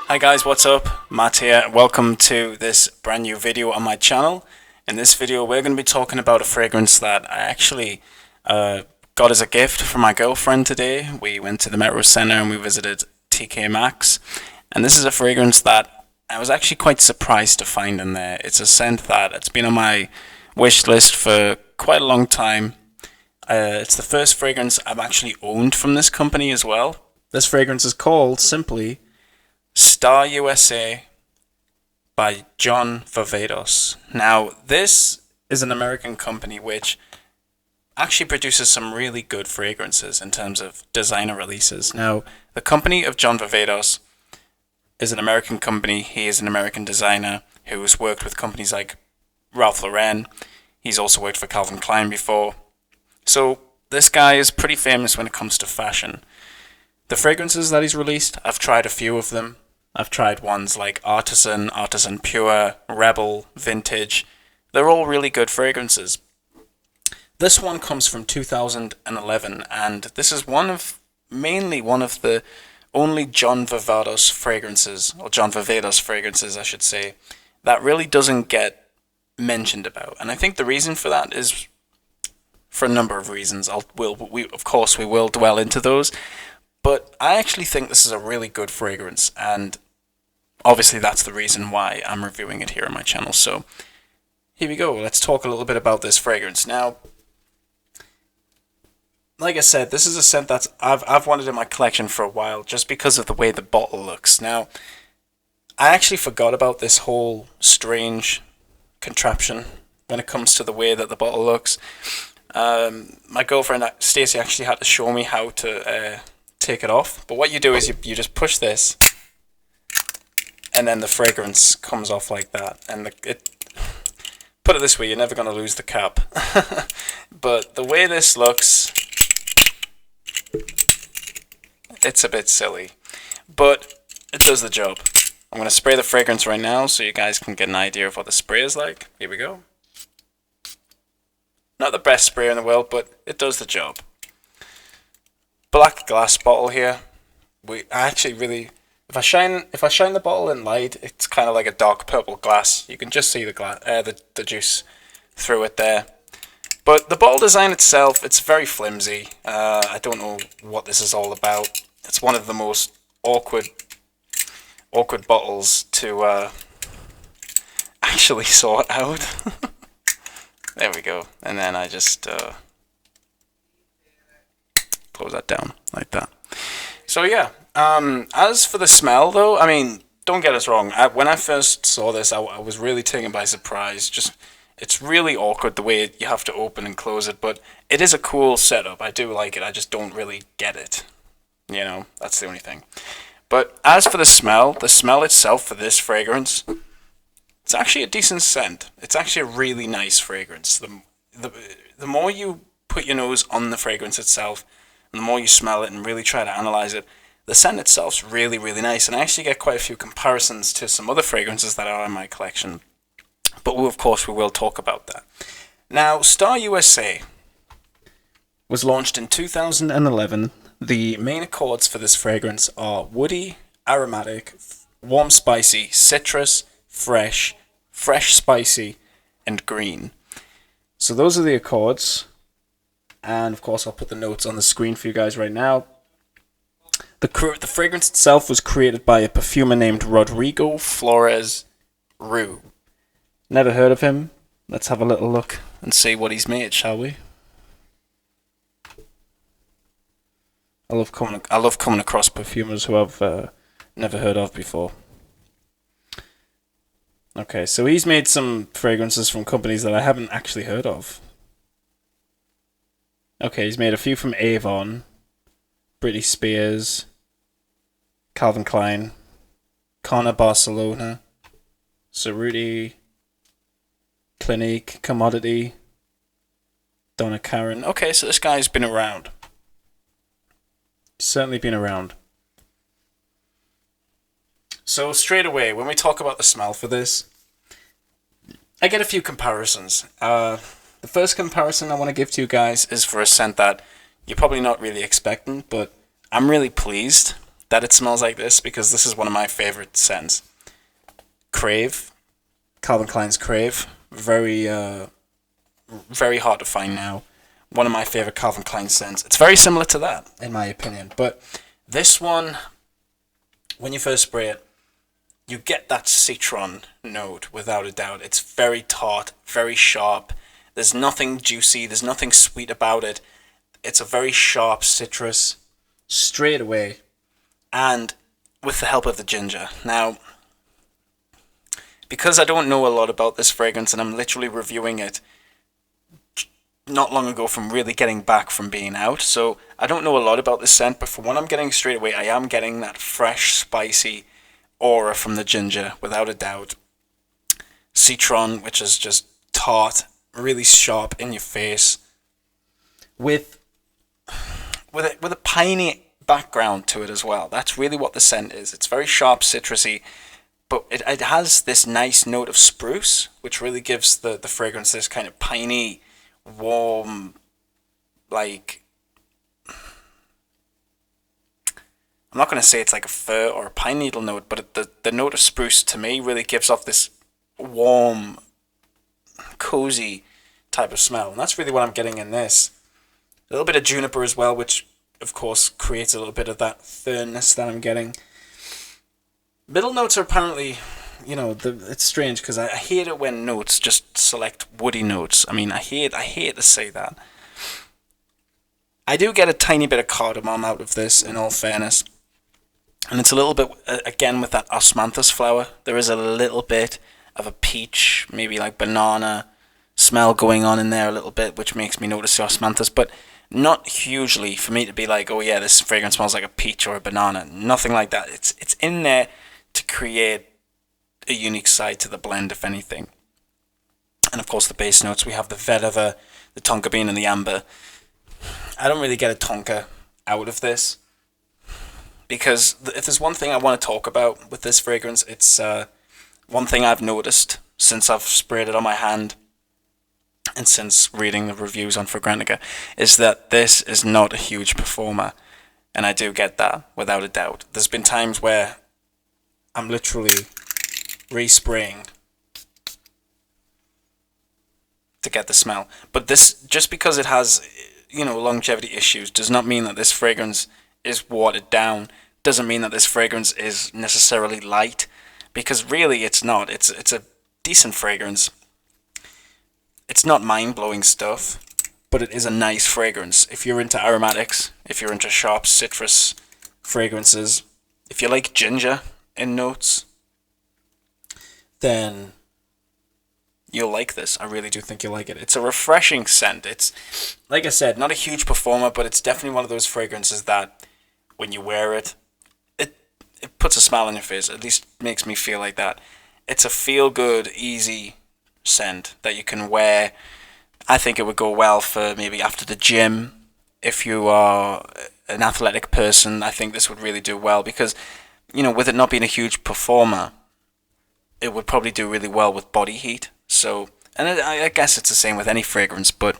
Hi guys, what's up? Matt here. Welcome to this brand new video on my channel. In this video we're going to be talking about a fragrance that I actually got as a gift from my girlfriend today. We went to the Metro Center and we visited TK Maxx. And this is a fragrance that I was actually quite surprised to find in there. It's a scent that it's been on my wish list for quite a long time. It's the first fragrance I've actually owned from this company as well. This fragrance is called simply Star USA by John Vervatos. Now, this is an American company which actually produces some really good fragrances in terms of designer releases. Now, the company of John Vervatos is an American company. He is an American designer who has worked with companies like Ralph Lauren. He's also worked for Calvin Klein before. So, this guy is pretty famous when it comes to fashion. The fragrances that he's released, I've tried a few of them. I've tried ones like Artisan, Artisan Pure, Rebel, Vintage. They're all really good fragrances. This one comes from 2011, and this is mainly one of the only John Vervatos fragrances, or John Vervatos fragrances, I should say, that really doesn't get mentioned about. And I think the reason for that is for a number of reasons. Of course, we will dwell into those. But I actually think this is a really good fragrance, and obviously that's the reason why I'm reviewing it here on my channel. So here we go. Let's talk a little bit about this fragrance. Now, like I said, this is a scent that I've wanted in my collection for a while just because of the way the bottle looks. Now, I actually forgot about this whole strange contraption when it comes to the way that the bottle looks. My girlfriend Stacey actually had to show me how to take it off. But what you do is you just push this, and then the fragrance comes off like that. And put it this way, you're never going to lose the cap. But the way this looks, it's a bit silly, but it does the job. I'm going to spray the fragrance right now so you guys can get an idea of what the spray is like. Here we go. Not the best sprayer in the world, but it does the job. Black glass bottle here. I actually really, if I shine the bottle in light, it's kind of like a dark purple glass. You can just see the juice through it there. But the bottle design itself, it's very flimsy. I don't know what this is all about. It's one of the most awkward bottles to actually sort out. There we go. And then I just close that down like that. So yeah, as for the smell though, I mean, don't get us wrong. When I first saw this, I was really taken by surprise. It's really awkward the way you have to open and close it, but it is a cool setup. I do like it. I just don't really get it. You know, that's the only thing. But as for the smell itself for this fragrance, it's actually a decent scent. It's actually a really nice fragrance. The more you put your nose on the fragrance itself, and the more you smell it and really try to analyze it, the scent itself's really, really nice. And I actually get quite a few comparisons to some other fragrances that are in my collection. But of course, we will talk about that. Now, Star USA was launched in 2011. The main accords for this fragrance are woody, aromatic, warm spicy, citrus, fresh spicy, and green. So those are the accords. And of course, I'll put the notes on the screen for you guys right now. The fragrance itself was created by a perfumer named Rodrigo Flores Rue. Never heard of him. Let's have a little look and see what he's made, shall we? I love coming across perfumers who I've never heard of before. Okay, so he's made some fragrances from companies that I haven't actually heard of. Okay, he's made a few from Avon, Britney Spears, Calvin Klein, Connor Barcelona, Cerruti, Clinique, Commodity, Donna Karan. Okay, so this guy's been around. Certainly been around. So straight away, when we talk about the smell for this, I get a few comparisons. The first comparison I want to give to you guys is for a scent that you're probably not really expecting, but I'm really pleased. that it smells like this because this is one of my favorite scents. Crave, Calvin Klein's Crave, very hard to find now. One of my favorite Calvin Klein scents. It's very similar to that, in my opinion. But this one, when you first spray it, you get that citron note without a doubt. It's very tart, very sharp. There's nothing juicy. There's nothing sweet about it. It's a very sharp citrus straight away, and with the help of the ginger. Now, because I don't know a lot about this fragrance and I'm literally reviewing it not long ago from really getting back from being out, so I don't know a lot about this scent, but from what I'm getting straight away, I am getting that fresh, spicy aura from the ginger, without a doubt. Citron, which is just tart, really sharp in your face, with a piney background to it as well. That's really what the scent is. It's very sharp, citrusy, but it has this nice note of spruce, which really gives the fragrance this kind of piney, warm, like, I'm not going to say it's like a fir or a pine needle note, but the note of spruce to me really gives off this warm, cozy type of smell, and that's really what I'm getting in this. A little bit of juniper as well, which of course creates a little bit of that firmness that I'm getting. Middle notes are apparently, it's strange because I hate it when notes just select woody notes. I mean, I hate to say that. I do get a tiny bit of cardamom out of this, in all fairness. And it's a little bit, again, with that osmanthus flower. There is a little bit of a peach, maybe like banana smell going on in there a little bit, which makes me notice the osmanthus, but not hugely for me to be like, oh yeah, this fragrance smells like a peach or a banana. Nothing like that. It's in there to create a unique side to the blend, if anything. And of course the base notes, we have the vetiver, the tonka bean, and the amber. I don't really get a tonka out of this, because if there's one thing I want to talk about with this fragrance, it's one thing I've noticed since I've sprayed it on my hand and since reading the reviews on Fragrantica, is that this is not a huge performer. And I do get that, without a doubt. There's been times where I'm literally respraying to get the smell. But this, just because it has, longevity issues, does not mean that this fragrance is watered down. Doesn't mean that this fragrance is necessarily light, because really it's not. It's a decent fragrance. It's not mind-blowing stuff, but it is a nice fragrance. If you're into aromatics, if you're into sharp citrus fragrances, if you like ginger in notes, then you'll like this. I really do think you'll like it. It's a refreshing scent. It's, like I said, not a huge performer, but it's definitely one of those fragrances that when you wear it, it puts a smile on your face. At least makes me feel like that. It's a feel-good, easy scent that you can wear. I think it would go well for maybe after the gym. If you are an athletic person, I think this would really do well, because, with it not being a huge performer, it would probably do really well with body heat. So, and I guess it's the same with any fragrance, but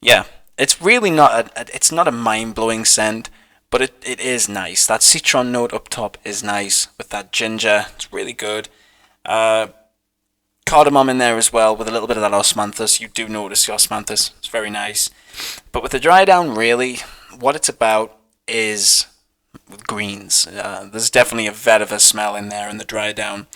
yeah, it's really not it's not a mind-blowing scent, but it is nice. That citron note up top is nice with that ginger. It's really good. Cardamom in there as well, with a little bit of that osmanthus. You do notice the osmanthus. It's very nice. But with the dry down, really, what it's about is greens. There's definitely a vetiver smell in there in the dry down.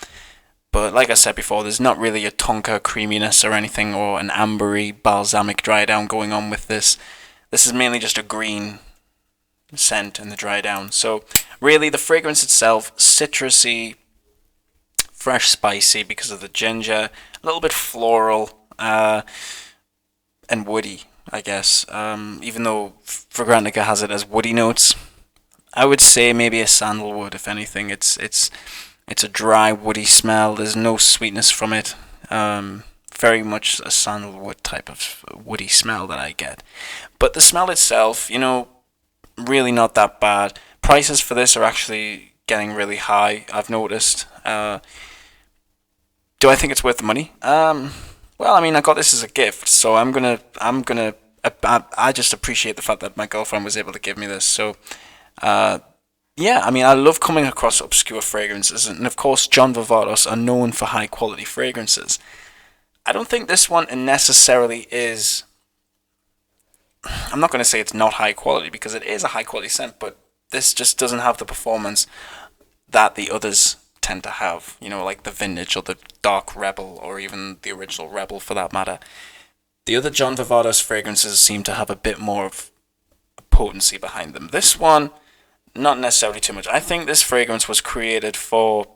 But like I said before, there's not really a tonka creaminess or anything, or an ambery, balsamic dry down going on with this. This is mainly just a green scent in the dry down. So really, the fragrance itself, citrusy, fresh, spicy because of the ginger, a little bit floral, and woody, I guess. Even though Fragrantica has it as woody notes, I would say maybe a sandalwood. If anything, it's a dry, woody smell. There's no sweetness from it. Very much a sandalwood type of woody smell that I get. But the smell itself, really not that bad. Prices for this are actually getting really high, I've noticed. Do I think it's worth the money? Well, I mean, I got this as a gift, so I just appreciate the fact that my girlfriend was able to give me this. So, yeah, I mean, I love coming across obscure fragrances, and of course, John Vervatos are known for high quality fragrances. I don't think this one necessarily is. I'm not going to say it's not high quality because it is a high quality scent, but this just doesn't have the performance that the others tend to have. You know, like the Vintage or the Dark Rebel or even the original Rebel for that matter. The other John Vervatos fragrances seem to have a bit more of potency behind them. This one, not necessarily too much. I think this fragrance was created for,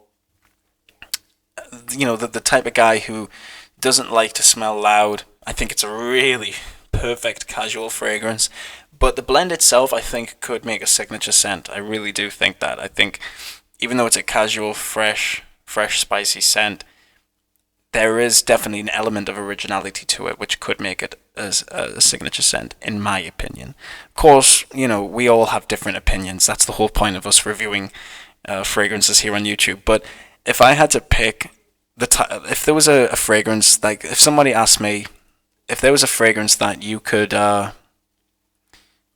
you know, the type of guy who doesn't like to smell loud. I think it's a really perfect casual fragrance. But the blend itself, I think, could make a signature scent. I really do think that. I think even though it's a casual, fresh, spicy scent, there is definitely an element of originality to it, which could make it as a signature scent, in my opinion. Of course, you know, we all have different opinions. That's the whole point of us reviewing fragrances here on YouTube. But if I had to pick if there was a fragrance, like if somebody asked me if there was a fragrance that you could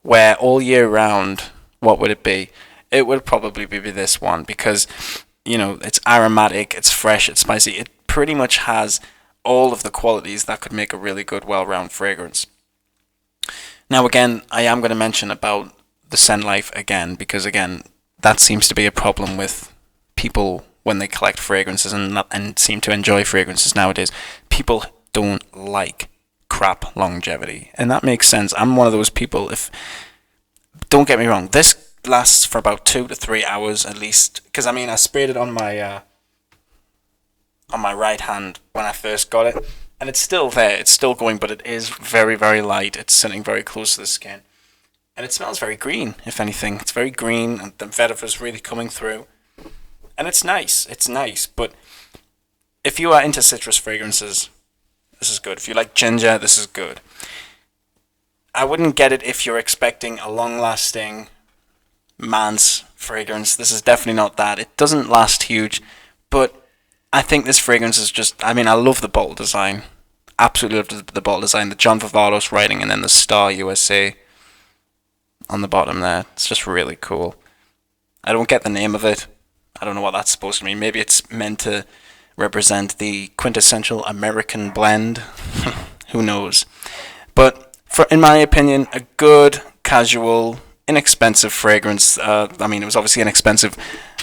wear all year round, what would it be? It would probably be this one because, you know, it's aromatic, it's fresh, it's spicy. It pretty much has all of the qualities that could make a really good, well-rounded fragrance. Now, again, I am going to mention about the scent life again because, again, that seems to be a problem with people when they collect fragrances and seem to enjoy fragrances nowadays. People don't like crap longevity, and that makes sense. I'm one of those people. Don't get me wrong, this lasts for about 2 to 3 hours at least, because I mean I sprayed it on my right hand when I first got it, and it's still there, it's still going, but it is very, very light. It's sitting very close to the skin, and it smells very green. If anything, it's very green, and the vetiver is really coming through, and it's nice. But if you are into citrus fragrances, this is good. If you like ginger, this is good. I wouldn't get it if you're expecting a long-lasting man's fragrance. This is definitely not that. It doesn't last huge, but I think this fragrance is just, I mean, I love the bottle design. Absolutely love the bottle design. The John Vervatos writing and then the Star USA on the bottom there. It's just really cool. I don't get the name of it. I don't know what that's supposed to mean. Maybe it's meant to represent the quintessential American blend. Who knows? But in my opinion, a good, casual, inexpensive fragrance. I mean, it was obviously inexpensive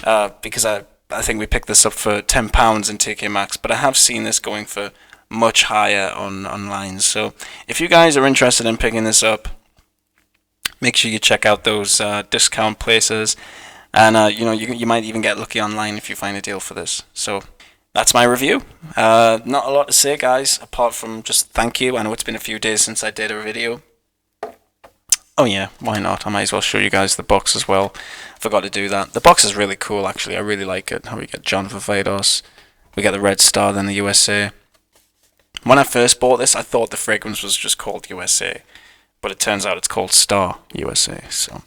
because I think we picked this up for £10 in TK Maxx, but I have seen this going for much higher online. So if you guys are interested in picking this up, make sure you check out those discount places, and you know, you might even get lucky online if you find a deal for this. So that's my review. Not a lot to say, guys, apart from just thank you. I know it's been a few days since I did a video. Oh yeah, why not? I might as well show you guys the box as well. Forgot to do that. The box is really cool, actually. I really like it. How we get John Vervatos. We get the red star, then the USA. When I first bought this, I thought the fragrance was just called USA, but it turns out it's called Star USA. So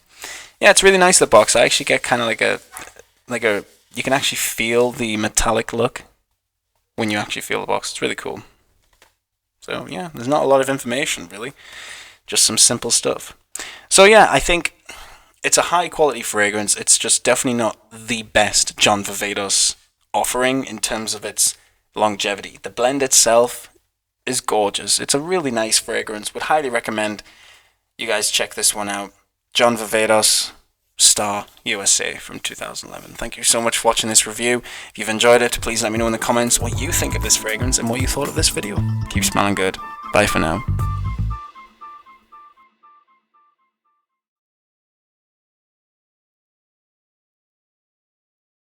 yeah, it's really nice, the box. I actually get kind of like a you can actually feel the metallic look when you actually feel the box. It's really cool. So yeah, there's not a lot of information really, just some simple stuff. So yeah, I think it's a high quality fragrance. It's just definitely not the best John Vervatos offering in terms of its longevity. The blend itself is gorgeous. It's a really nice fragrance. Would highly recommend you guys check this one out. John Vervatos Star USA from 2011. Thank you so much for watching this review. If you've enjoyed it, please let me know in the comments what you think of this fragrance and what you thought of this video. Keep smelling good. Bye for now.